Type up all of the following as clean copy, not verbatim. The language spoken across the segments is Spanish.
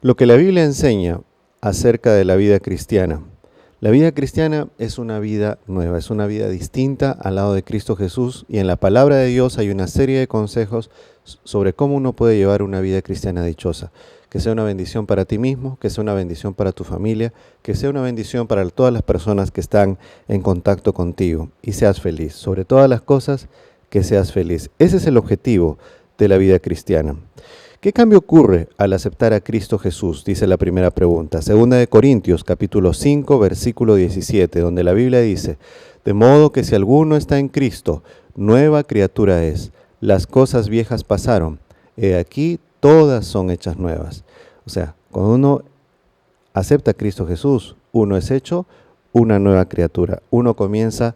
Lo que la Biblia enseña acerca de la vida cristiana. La vida cristiana es una vida nueva, es una vida distinta al lado de Cristo Jesús, y en la palabra de Dios hay una serie de consejos sobre cómo uno puede llevar una vida cristiana dichosa. Que sea una bendición para ti mismo, que sea una bendición para tu familia, que sea una bendición para todas las personas que están en contacto contigo, y seas feliz. Sobre todas las cosas, que seas feliz. Ese es el objetivo de la vida cristiana. ¿Qué cambio ocurre al aceptar a Cristo Jesús? Dice la primera pregunta. Segunda de Corintios, capítulo 5, versículo 17, donde la Biblia dice: de modo que si alguno está en Cristo, nueva criatura es. Las cosas viejas pasaron, he aquí todas son hechas nuevas. O sea, cuando uno acepta a Cristo Jesús, uno es hecho una nueva criatura. Uno comienza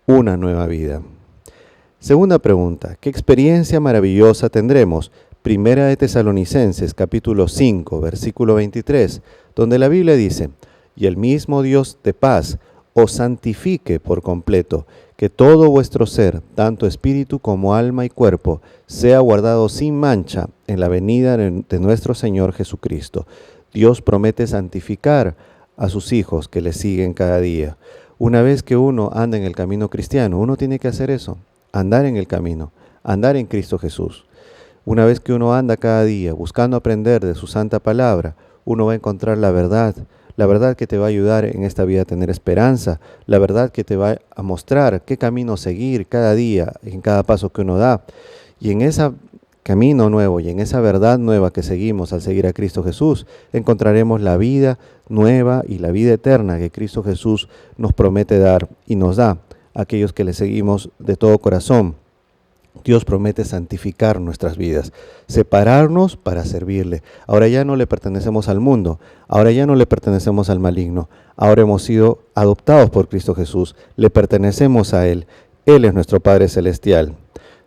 una nueva vida. Segunda pregunta. ¿Qué experiencia maravillosa tendremos? Primera de Tesalonicenses, capítulo 5, versículo 23, donde la Biblia dice: y el mismo Dios de paz os santifique por completo, que todo vuestro ser, tanto espíritu como alma y cuerpo, sea guardado sin mancha en la venida de nuestro Señor Jesucristo. Dios promete santificar a sus hijos que le siguen cada día. Una vez que uno anda en el camino cristiano, uno tiene que hacer eso, andar en el camino, andar en Cristo Jesús. Una vez que uno anda cada día buscando aprender de su santa palabra, uno va a encontrar la verdad que te va a ayudar en esta vida a tener esperanza, la verdad que te va a mostrar qué camino seguir cada día, en cada paso que uno da. Y en ese camino nuevo y en esa verdad nueva que seguimos al seguir a Cristo Jesús, encontraremos la vida nueva y la vida eterna que Cristo Jesús nos promete dar y nos da a aquellos que le seguimos de todo corazón. Dios promete santificar nuestras vidas, separarnos para servirle. Ahora ya no le pertenecemos al mundo, ahora ya no le pertenecemos al maligno, ahora hemos sido adoptados por Cristo Jesús, le pertenecemos a Él. Él es nuestro Padre Celestial.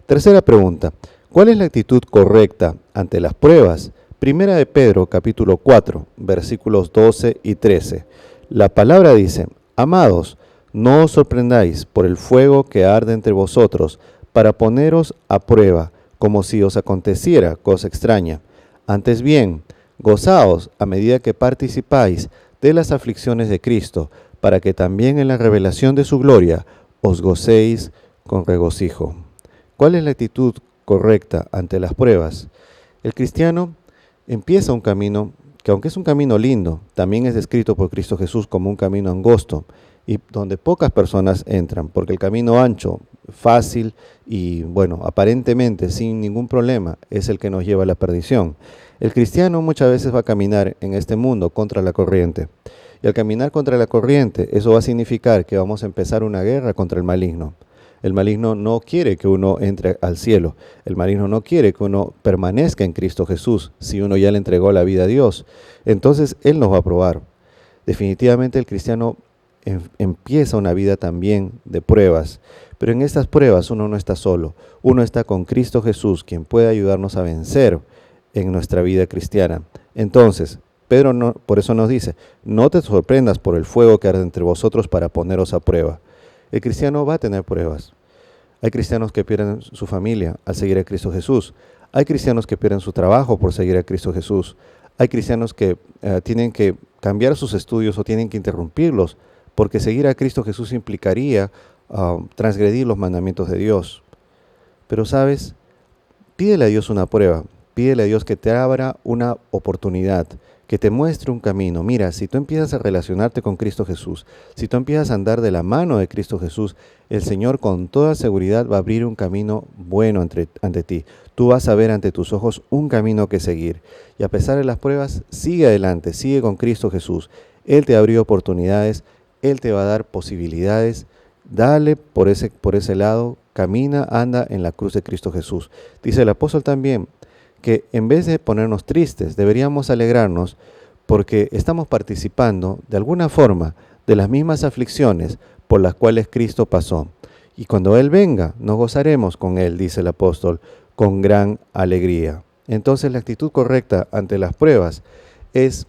Tercera pregunta. ¿Cuál es la actitud correcta ante las pruebas? Primera de Pedro, capítulo 4, versículos 12 y 13. La palabra dice: amados, no os sorprendáis por el fuego que arde entre vosotros, para poneros a prueba, como si os aconteciera cosa extraña. Antes bien, gozaos a medida que participáis de las aflicciones de Cristo, para que también en la revelación de su gloria os gocéis con regocijo. ¿Cuál es la actitud correcta ante las pruebas? El cristiano empieza un camino que, aunque es un camino lindo, también es descrito por Cristo Jesús como un camino angosto, y donde pocas personas entran, porque el camino ancho, fácil y, bueno, aparentemente sin ningún problema, es el que nos lleva a la perdición. El cristiano muchas veces va a caminar en este mundo contra la corriente. Y al caminar contra la corriente, eso va a significar que vamos a empezar una guerra contra el maligno. El maligno no quiere que uno entre al cielo. El maligno no quiere que uno permanezca en Cristo Jesús si uno ya le entregó la vida a Dios. Entonces, Él nos va a probar. Definitivamente el cristiano empieza una vida también de pruebas, pero en estas pruebas uno no está solo, uno está con Cristo Jesús, quien puede ayudarnos a vencer en nuestra vida cristiana. Entonces, Pedro por eso nos dice: no te sorprendas por el fuego que arde entre vosotros para poneros a prueba. El cristiano va a tener pruebas. Hay cristianos que pierden su familia al seguir a Cristo Jesús. Hay cristianos que pierden su trabajo por seguir a Cristo Jesús. Hay cristianos que tienen que cambiar sus estudios o tienen que interrumpirlos, porque seguir a Cristo Jesús implicaría transgredir los mandamientos de Dios. Pero, ¿sabes? Pídele a Dios una prueba. Pídele a Dios que te abra una oportunidad, que te muestre un camino. Mira, si tú empiezas a relacionarte con Cristo Jesús, si tú empiezas a andar de la mano de Cristo Jesús, el Señor con toda seguridad va a abrir un camino bueno ante ti. Tú vas a ver ante tus ojos un camino que seguir. Y a pesar de las pruebas, sigue adelante, sigue con Cristo Jesús. Él te abrió oportunidades, Él te va a dar posibilidades. Dale por ese lado, camina, anda en la cruz de Cristo Jesús. Dice el apóstol también que en vez de ponernos tristes, deberíamos alegrarnos porque estamos participando de alguna forma de las mismas aflicciones por las cuales Cristo pasó. Y cuando Él venga, nos gozaremos con Él, dice el apóstol, con gran alegría. Entonces la actitud correcta ante las pruebas es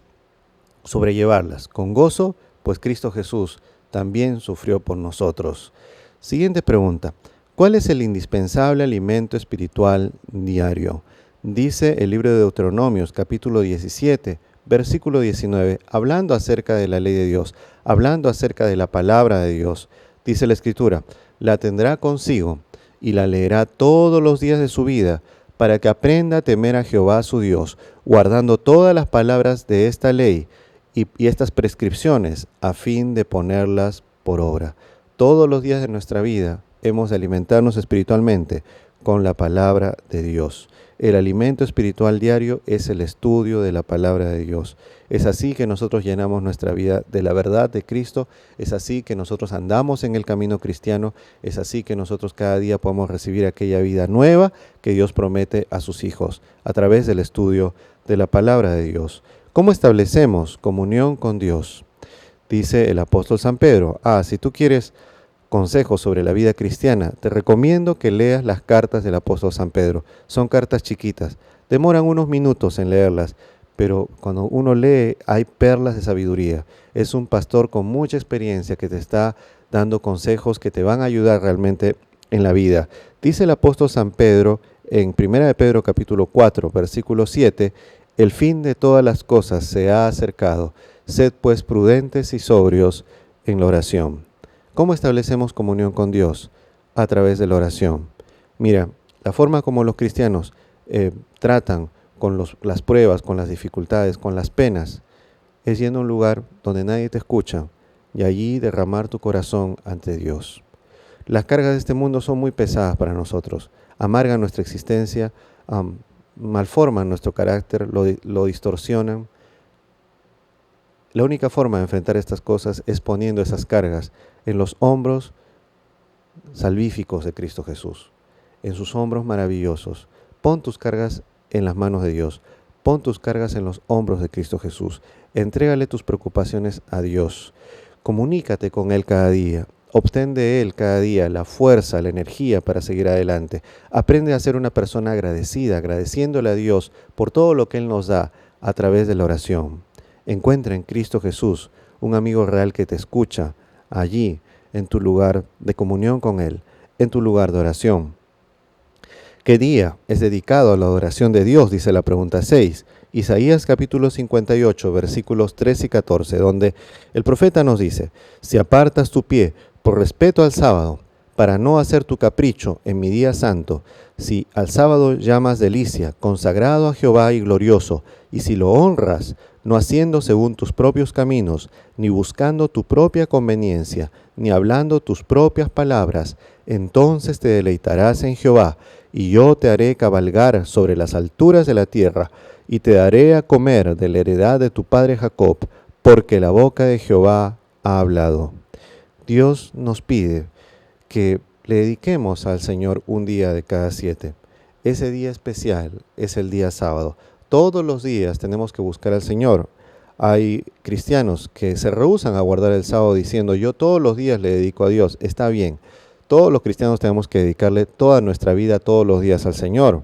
sobrellevarlas con gozo, pues Cristo Jesús también sufrió por nosotros. Siguiente pregunta. ¿Cuál es el indispensable alimento espiritual diario? Dice el libro de Deuteronomios, capítulo 17, Versículo 19, hablando acerca de la ley de Dios, hablando acerca de la palabra de Dios, dice la Escritura, la tendrá consigo y la leerá todos los días de su vida, para que aprenda a temer a Jehová su Dios, guardando todas las palabras de esta ley y estas prescripciones, a fin de ponerlas por obra. Todos los días de nuestra vida hemos de alimentarnos espiritualmente con la palabra de Dios. El alimento espiritual diario es el estudio de la palabra de Dios. Es así que nosotros llenamos nuestra vida de la verdad de Cristo. Es así que nosotros andamos en el camino cristiano. Es así que nosotros cada día podemos recibir aquella vida nueva que Dios promete a sus hijos a través del estudio de la palabra de Dios. ¿Cómo establecemos comunión con Dios? Dice el apóstol San Pedro, si tú quieres consejos sobre la vida cristiana, te recomiendo que leas las cartas del apóstol San Pedro. Son cartas chiquitas, demoran unos minutos en leerlas, pero cuando uno lee hay perlas de sabiduría. Es un pastor con mucha experiencia que te está dando consejos que te van a ayudar realmente en la vida. Dice el apóstol San Pedro en 1 de Pedro capítulo 4, versículo 7, el fin de todas las cosas se ha acercado. Sed pues prudentes y sobrios en la oración. ¿Cómo establecemos comunión con Dios? A través de la oración. Mira, la forma como los cristianos tratan con las pruebas, con las dificultades, con las penas, es yendo a un lugar donde nadie te escucha y allí derramar tu corazón ante Dios. Las cargas de este mundo son muy pesadas para nosotros, amargan nuestra existencia, malforman nuestro carácter, lo distorsionan. La única forma de enfrentar estas cosas es poniendo esas cargas en los hombros salvíficos de Cristo Jesús, en sus hombros maravillosos. Pon tus cargas en las manos de Dios, pon tus cargas en los hombros de Cristo Jesús. Entrégale tus preocupaciones a Dios. Comunícate con Él cada día. Obtén de Él cada día la fuerza, la energía para seguir adelante. Aprende a ser una persona agradecida, agradeciéndole a Dios por todo lo que Él nos da a través de la oración. Encuentra en Cristo Jesús un amigo real que te escucha allí, en tu lugar de comunión con Él, en tu lugar de oración. ¿Qué día es dedicado a la adoración de Dios? Dice la pregunta 6. Isaías capítulo 58, versículos 3 y 14, donde el profeta nos dice, si apartas tu pie por respeto al sábado, para no hacer tu capricho en mi día santo, si al sábado llamas delicia, consagrado a Jehová y glorioso, y si lo honras, no haciendo según tus propios caminos, ni buscando tu propia conveniencia, ni hablando tus propias palabras, entonces te deleitarás en Jehová, y yo te haré cabalgar sobre las alturas de la tierra, y te daré a comer de la heredad de tu padre Jacob, porque la boca de Jehová ha hablado. Dios nos pide que le dediquemos al Señor un día de cada 7. Ese día especial es el día sábado. Todos los días tenemos que buscar al Señor. Hay cristianos que se rehúsan a guardar el sábado diciendo, yo todos los días le dedico a Dios. Está bien, todos los cristianos tenemos que dedicarle toda nuestra vida, todos los días al Señor.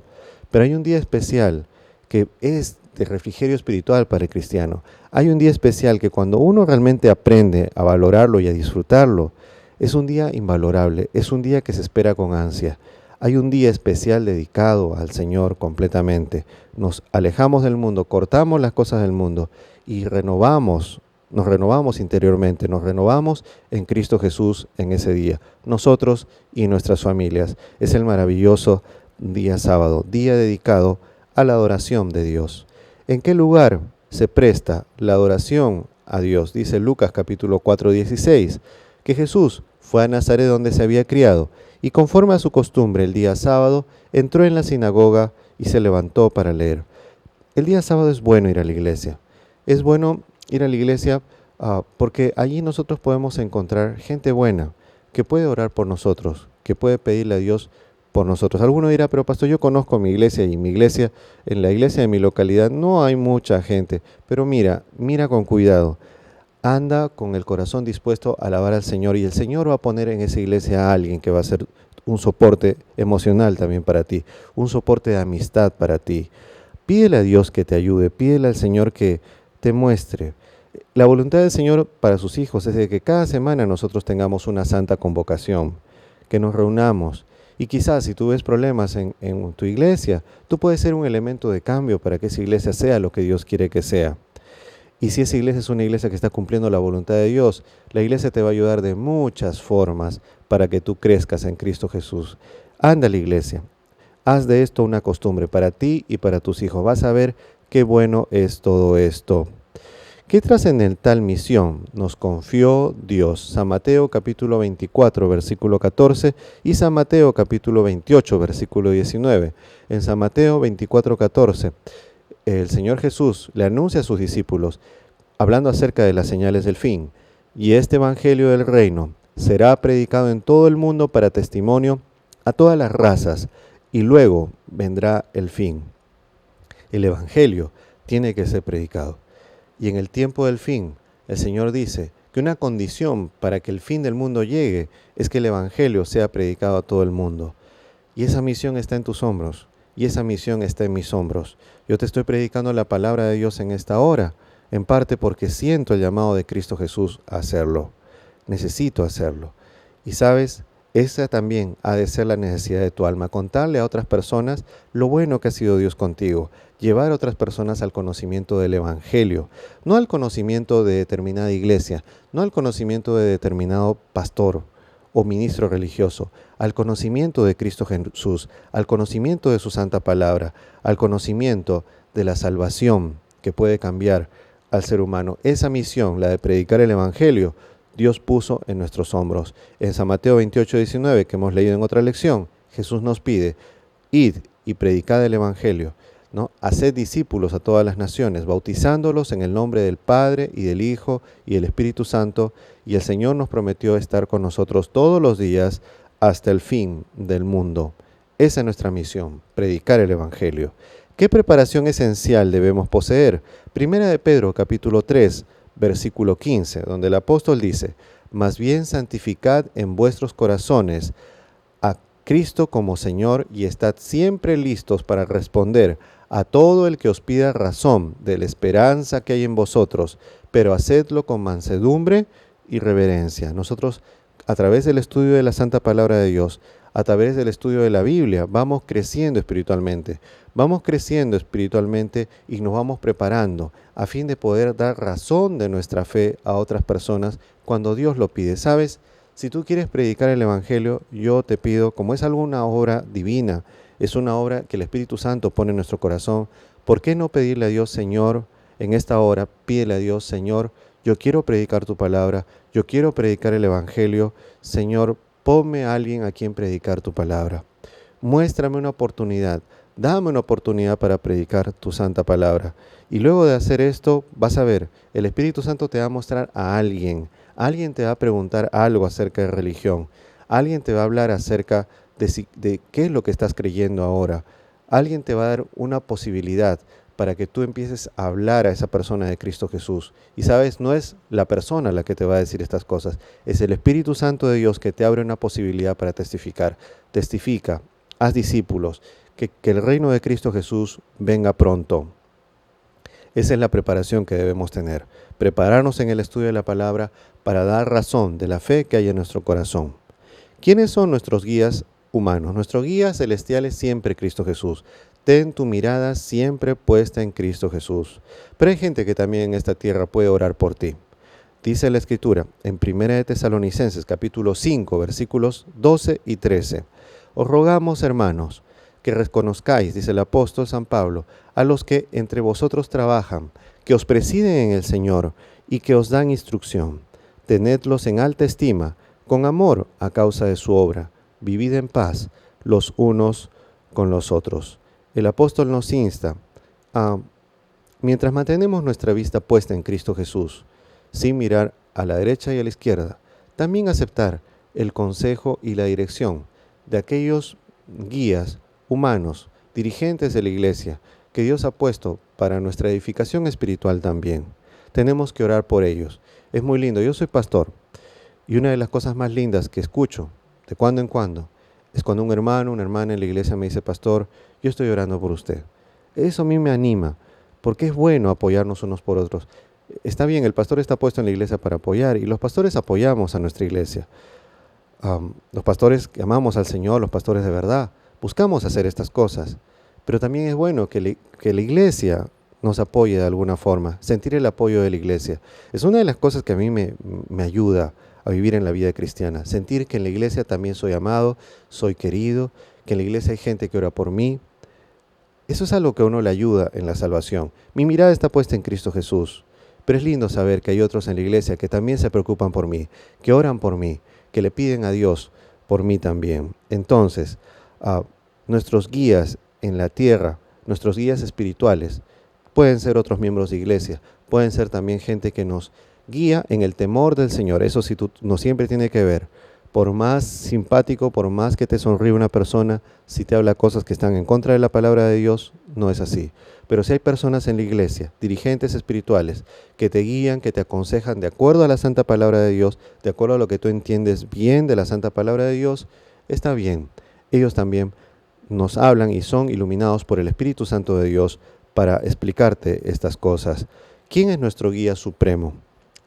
Pero hay un día especial que es de refrigerio espiritual para el cristiano. Hay un día especial que cuando uno realmente aprende a valorarlo y a disfrutarlo, es un día invalorable, es un día que se espera con ansia. Hay un día especial dedicado al Señor completamente. Nos alejamos del mundo, cortamos las cosas del mundo y nos renovamos interiormente, nos renovamos en Cristo Jesús en ese día, nosotros y nuestras familias. Es el maravilloso día sábado, día dedicado a la adoración de Dios. ¿En qué lugar se presta la adoración a Dios? Dice Lucas capítulo 4:16, que Jesús fue a Nazaret donde se había criado, y conforme a su costumbre el día sábado, entró en la sinagoga y se levantó para leer. El día sábado es bueno ir a la iglesia. Es bueno ir a la iglesia porque allí nosotros podemos encontrar gente buena que puede orar por nosotros, que puede pedirle a Dios por nosotros. Alguno dirá, pero pastor, yo conozco mi iglesia y en la iglesia de mi localidad no hay mucha gente. Pero mira con cuidado. Anda con el corazón dispuesto a alabar al Señor y el Señor va a poner en esa iglesia a alguien que va a ser un soporte emocional también para ti, un soporte de amistad para ti. Pídele a Dios que te ayude, pídele al Señor que te muestre. La voluntad del Señor para sus hijos es de que cada semana nosotros tengamos una santa convocación, que nos reunamos. Y quizás si tú ves problemas en tu iglesia, tú puedes ser un elemento de cambio para que esa iglesia sea lo que Dios quiere que sea. Y si esa iglesia es una iglesia que está cumpliendo la voluntad de Dios, la iglesia te va a ayudar de muchas formas para que tú crezcas en Cristo Jesús. Anda a la iglesia. Haz de esto una costumbre para ti y para tus hijos. Vas a ver qué bueno es todo esto. ¿Qué trascendental misión nos confió Dios? San Mateo capítulo 24, versículo 14 y San Mateo capítulo 28, versículo 19. En San Mateo 24, 14, el Señor Jesús le anuncia a sus discípulos, hablando acerca de las señales del fin, y este evangelio del reino será predicado en todo el mundo para testimonio a todas las razas, y luego vendrá el fin. El evangelio tiene que ser predicado. Y en el tiempo del fin, el Señor dice que una condición para que el fin del mundo llegue es que el evangelio sea predicado a todo el mundo. Y esa misión está en tus hombros, y esa misión está en mis hombros. Yo te estoy predicando la palabra de Dios en esta hora, en parte porque siento el llamado de Cristo Jesús a hacerlo. Necesito hacerlo. Y sabes, esa también ha de ser la necesidad de tu alma, contarle a otras personas lo bueno que ha sido Dios contigo, llevar a otras personas al conocimiento del Evangelio, no al conocimiento de determinada iglesia, no al conocimiento de determinado pastor o ministro religioso, al conocimiento de Cristo Jesús, al conocimiento de su santa palabra, al conocimiento de la salvación que puede cambiar al ser humano. Esa misión, la de predicar el Evangelio, Dios puso en nuestros hombros. En San Mateo 28, 19, que hemos leído en otra lección, Jesús nos pide, id y predicad el Evangelio, ¿no? Haced discípulos a todas las naciones, bautizándolos en el nombre del Padre y del Hijo y del Espíritu Santo, y el Señor nos prometió estar con nosotros todos los días hasta el fin del mundo. Esa es nuestra misión, predicar el Evangelio. ¿Qué preparación esencial debemos poseer? Primera de Pedro, capítulo 3, versículo 15, donde el apóstol dice, más bien santificad en vuestros corazones a Cristo como Señor y estad siempre listos para responder a todo el que os pida razón de la esperanza que hay en vosotros, pero hacedlo con mansedumbre y reverencia. Nosotros, a través del estudio de la Santa Palabra de Dios, a través del estudio de la Biblia, vamos creciendo espiritualmente y nos vamos preparando a fin de poder dar razón de nuestra fe a otras personas cuando Dios lo pide. ¿Sabes? Si tú quieres predicar el Evangelio, yo te pido, como es alguna obra divina, es una obra que el Espíritu Santo pone en nuestro corazón, ¿por qué no pedirle a Dios, Señor, en esta hora, pídele a Dios, Señor, yo quiero predicar tu palabra, yo quiero predicar el Evangelio, Señor, ponme a alguien a quien predicar tu palabra. Muéstrame una oportunidad, dame una oportunidad para predicar tu santa palabra. Y luego de hacer esto, vas a ver, el Espíritu Santo te va a mostrar a alguien. Alguien te va a preguntar algo acerca de religión. Alguien te va a hablar acerca de qué es lo que estás creyendo ahora. Alguien te va a dar una posibilidad para que tú empieces a hablar a esa persona de Cristo Jesús. Y sabes, no es la persona la que te va a decir estas cosas, es el Espíritu Santo de Dios que te abre una posibilidad para testificar. Testifica, haz discípulos, que el reino de Cristo Jesús venga pronto. Esa es la preparación que debemos tener, prepararnos en el estudio de la palabra para dar razón de la fe que hay en nuestro corazón. ¿Quiénes son nuestros guías humanos? Nuestro guía celestial es siempre Cristo Jesús. Ten tu mirada siempre puesta en Cristo Jesús. Pero hay gente que también en esta tierra puede orar por ti. Dice la Escritura en 1 de Tesalonicenses capítulo 5 versículos 12 y 13. Os rogamos, hermanos, que reconozcáis, dice el apóstol San Pablo, a los que entre vosotros trabajan, que os presiden en el Señor y que os dan instrucción. Tenedlos en alta estima, con amor a causa de su obra. Vivid en paz los unos con los otros. El apóstol nos insta a, mientras mantenemos nuestra vista puesta en Cristo Jesús, sin mirar a la derecha y a la izquierda, también aceptar el consejo y la dirección de aquellos guías humanos, dirigentes de la iglesia, que Dios ha puesto para nuestra edificación espiritual también. Tenemos que orar por ellos. Es muy lindo. Yo soy pastor y una de las cosas más lindas que escucho de cuando en cuando es cuando un hermano, una hermana en la iglesia me dice, pastor, yo estoy orando por usted. Eso a mí me anima, porque es bueno apoyarnos unos por otros. Está bien, el pastor está puesto en la iglesia para apoyar, y los pastores apoyamos a nuestra iglesia. Los pastores que amamos al Señor, los pastores de verdad, buscamos hacer estas cosas. Pero también es bueno que la iglesia nos apoye de alguna forma, sentir el apoyo de la iglesia. Es una de las cosas que a mí me ayuda a vivir en la vida cristiana, sentir que en la iglesia también soy amado, soy querido, que en la iglesia hay gente que ora por mí. Eso es algo que a uno le ayuda en la salvación. Mi mirada está puesta en Cristo Jesús, pero es lindo saber que hay otros en la iglesia que también se preocupan por mí, que oran por mí, que le piden a Dios por mí también. Entonces, nuestros guías en la tierra, nuestros guías espirituales, pueden ser otros miembros de iglesia, pueden ser también gente que nos guía en el temor del Señor. Eso sí, no siempre tiene que ver. Por más simpático, por más que te sonríe una persona, si te habla cosas que están en contra de la palabra de Dios, no es así. Pero si hay personas en la iglesia, dirigentes espirituales, que te guían, que te aconsejan de acuerdo a la santa palabra de Dios, de acuerdo a lo que tú entiendes bien de la santa palabra de Dios, está bien. Ellos también nos hablan y son iluminados por el Espíritu Santo de Dios para explicarte estas cosas. ¿Quién es nuestro guía supremo?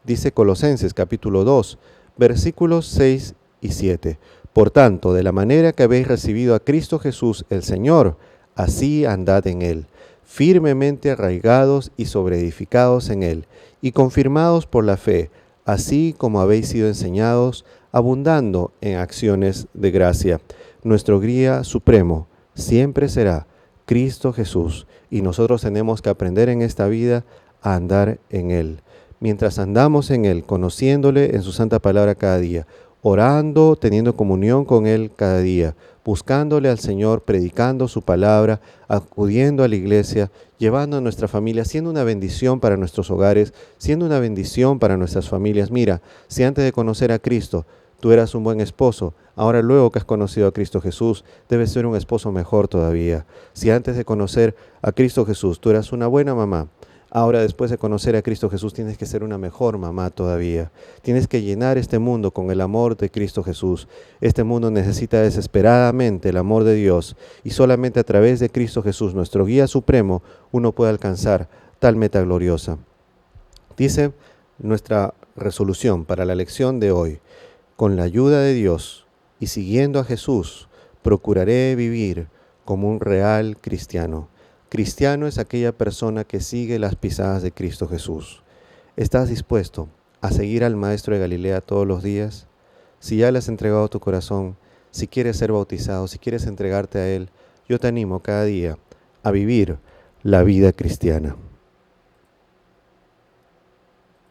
Dice Colosenses capítulo 2, versículos 6 y 7. Por tanto, de la manera que habéis recibido a Cristo Jesús el Señor, así andad en Él, firmemente arraigados y sobreedificados en Él, y confirmados por la fe, así como habéis sido enseñados, abundando en acciones de gracia. Nuestro guía supremo siempre será Cristo Jesús, y nosotros tenemos que aprender en esta vida a andar en Él. Mientras andamos en Él, conociéndole en su santa palabra cada día, orando, teniendo comunión con Él cada día, buscándole al Señor, predicando su palabra, acudiendo a la iglesia, llevando a nuestra familia, siendo una bendición para nuestros hogares, siendo una bendición para nuestras familias. Mira, si antes de conocer a Cristo tú eras un buen esposo, ahora luego que has conocido a Cristo Jesús, debes ser un esposo mejor todavía. Si antes de conocer a Cristo Jesús tú eras una buena mamá, ahora después de conocer a Cristo Jesús tienes que ser una mejor mamá todavía. Tienes que llenar este mundo con el amor de Cristo Jesús. Este mundo necesita desesperadamente el amor de Dios y solamente a través de Cristo Jesús, nuestro guía supremo, uno puede alcanzar tal meta gloriosa. Dice nuestra resolución para la lección de hoy: con la ayuda de Dios y siguiendo a Jesús, procuraré vivir como un real cristiano. Cristiano es aquella persona que sigue las pisadas de Cristo Jesús. ¿Estás dispuesto a seguir al Maestro de Galilea todos los días? Si ya le has entregado tu corazón, si quieres ser bautizado, si quieres entregarte a Él, yo te animo cada día a vivir la vida cristiana.